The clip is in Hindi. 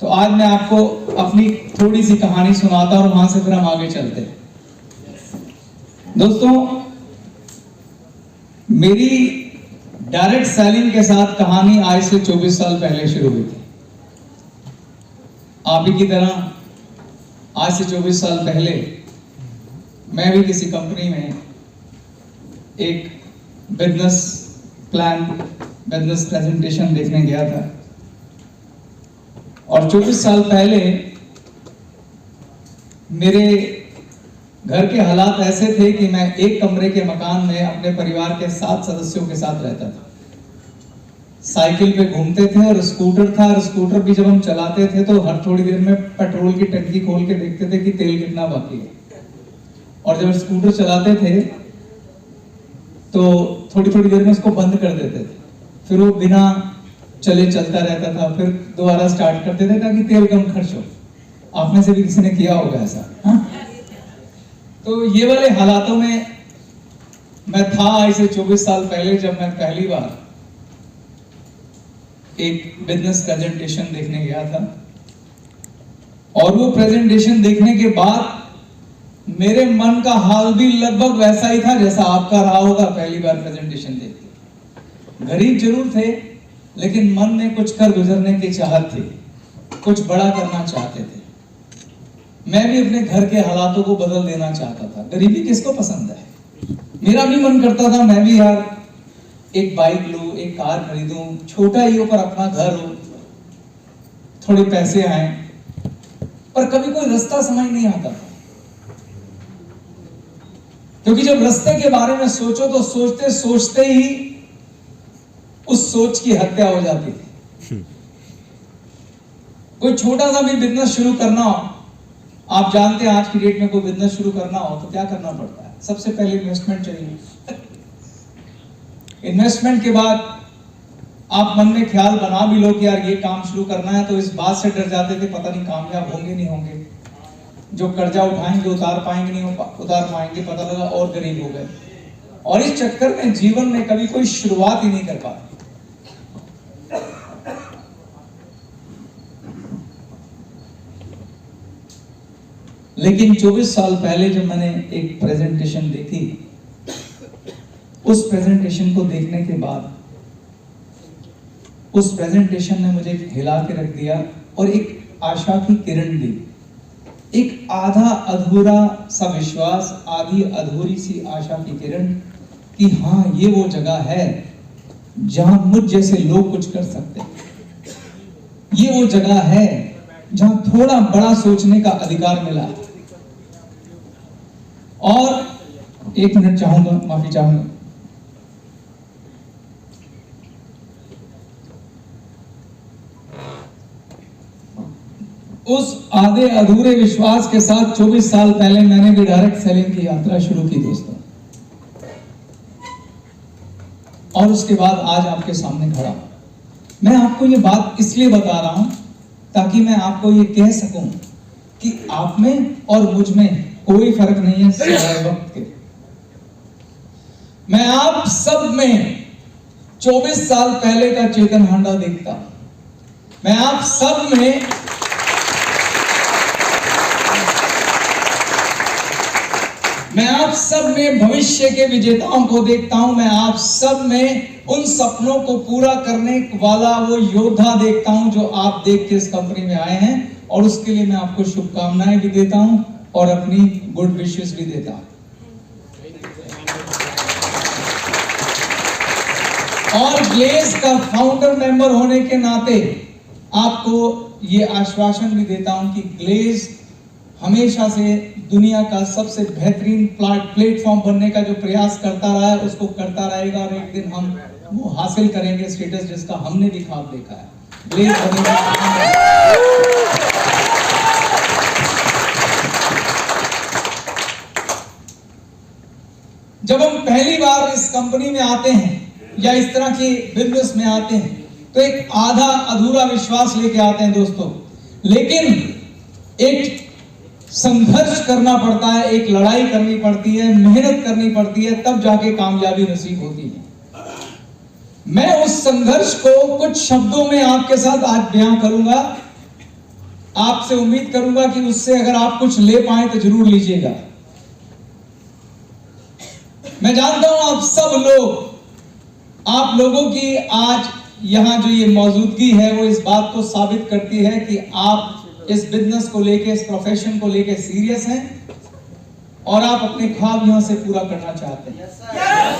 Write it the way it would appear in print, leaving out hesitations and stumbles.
तो आज मैं आपको अपनी थोड़ी सी कहानी सुनाता हूं और वहां से फिर हम आगे चलते हैं। दोस्तों, मेरी डायरेक्ट सेलिंग के साथ कहानी आज से 24 साल पहले शुरू हुई थी। आप ही की तरह आज से 24 साल पहले मैं भी किसी कंपनी में एक बिजनेस प्लान, बिजनेस प्रेजेंटेशन देखने गया था। और 24 साल पहले मेरे घर के हालात ऐसे थे कि मैं एक कमरे के मकान में अपने परिवार के 7 सदस्यों के साथ रहता था। साइकिल पे घूमते थे और स्कूटर था, और स्कूटर भी जब हम चलाते थे तो हर थोड़ी देर में पेट्रोल की टंकी खोल के देखते थे कि तेल कितना बाकी है। और जब स्कूटर चलाते थे तो थोड़ी थोड़ी देर में उसको बंद कर देते थे, फिर वो बिना चले चलता रहता था, फिर दोबारा स्टार्ट करते थे ताकि तेल कम खर्च हो। आप में से भी किसी ने किया होगा ऐसा, हाँ? तो ये वाले हालातों में मैं था आज से 24 साल पहले, जब मैं पहली बार एक बिजनेस प्रेजेंटेशन देखने गया था। और वो प्रेजेंटेशन देखने के बाद मेरे मन का हाल भी लगभग वैसा ही था जैसा आपका रहा होगा पहली बार प्रेजेंटेशन देख के। गरीब जरूर थे, लेकिन मन में कुछ कर गुजरने की चाहत थी, कुछ बड़ा करना चाहते थे। मैं भी अपने घर के हालातों को बदल देना चाहता था। गरीबी किसको पसंद है? मेरा भी मन करता था मैं भी यार एक बाइक लूं, एक कार खरीदूं, छोटा ही हो पर अपना घर हो, थोड़े पैसे आए। पर कभी कोई रास्ता समझ नहीं आता था, क्योंकि जब रास्ते के बारे में सोचो तो सोचते सोचते ही उस सोच की हत्या हो जाती थी। कोई छोटा सा भी बिजनेस शुरू करना हो, आप जानते हैं आज की डेट में कोई बिजनेस शुरू करना हो तो क्या करना पड़ता है? सबसे पहले इन्वेस्टमेंट चाहिए। इन्वेस्टमेंट के बाद आप मन में ख्याल बना भी लो कि यार ये काम शुरू करना है, तो इस बात से डर जाते थे पता नहीं कामयाब होंगे नहीं होंगे, जो कर्जा उठाएंगे उतार पाएंगे नहीं उतार पाएंगे, पता लगा और गरीब हो गए। और इस चक्कर में जीवन में कभी कोई शुरुआत ही नहीं कर पाते। लेकिन 24 साल पहले जब मैंने एक प्रेजेंटेशन देखी, उस प्रेजेंटेशन को देखने के बाद उस प्रेजेंटेशन ने मुझे हिला के रख दिया और एक आशा की किरण दी। एक आधा अधूरा सा विश्वास, आधी अधूरी सी आशा की किरण कि हाँ ये वो जगह है जहां मुझ जैसे लोग कुछ कर सकते हैं। ये वो जगह है जहां थोड़ा बड़ा सोचने का अधिकार मिला। और 1 मिनट चाहूंगा, माफी चाहूंगा। उस आधे अधूरे विश्वास के साथ 24 साल पहले मैंने भी डायरेक्ट सेलिंग की यात्रा शुरू की दोस्तों। और उसके बाद आज आपके सामने खड़ा हूं। मैं आपको ये बात इसलिए बता रहा हूं ताकि मैं आपको ये कह सकूं कि आप में और मुझ में कोई फर्क नहीं है सिवाय वक्त के। मैं आप सब में 24 साल पहले का चेतन हांडा देखता हूं। मैं आप सब में भविष्य के विजेताओं को देखता हूं। मैं आप सब में उन सपनों को पूरा करने वाला वो योद्धा देखता हूं जो आप देख के इस कंपनी में आए हैं। और उसके लिए मैं आपको शुभकामनाएं भी देता हूं और अपनी गुड विशेस भी देता हूं। और ग्लेज का फाउंडर मेंबर होने के नाते आपको ये आश्वासन भी देता हूं कि ग्लेज हमेशा से दुनिया का सबसे बेहतरीन प्लेटफॉर्म बनने का जो प्रयास करता रहा है उसको करता रहेगा। और एक दिन हम वो हासिल करेंगे स्टेटस जिसका हमने भी ख्वाब देखा है। ग्लेज जब हम पहली बार इस कंपनी में आते हैं या इस तरह के बिजनेस में आते हैं तो एक आधा अधूरा विश्वास लेके आते हैं दोस्तों। लेकिन एक संघर्ष करना पड़ता है, एक लड़ाई करनी पड़ती है, मेहनत करनी पड़ती है, तब जाके कामयाबी नसीब होती है। मैं उस संघर्ष को कुछ शब्दों में आपके साथ आज बयां करूंगा आपसे उम्मीद करूंगा कि उससे अगर आप कुछ ले पाए तो जरूर लीजिएगा। मैं जानता हूं आप सब लोग, आप लोगों की आज यहां जो ये मौजूदगी है वो इस बात को साबित करती है कि आप इस बिजनेस को लेके, इस प्रोफेशन को लेके सीरियस हैं और आप अपने ख्वाब यहां से पूरा करना चाहते हैं।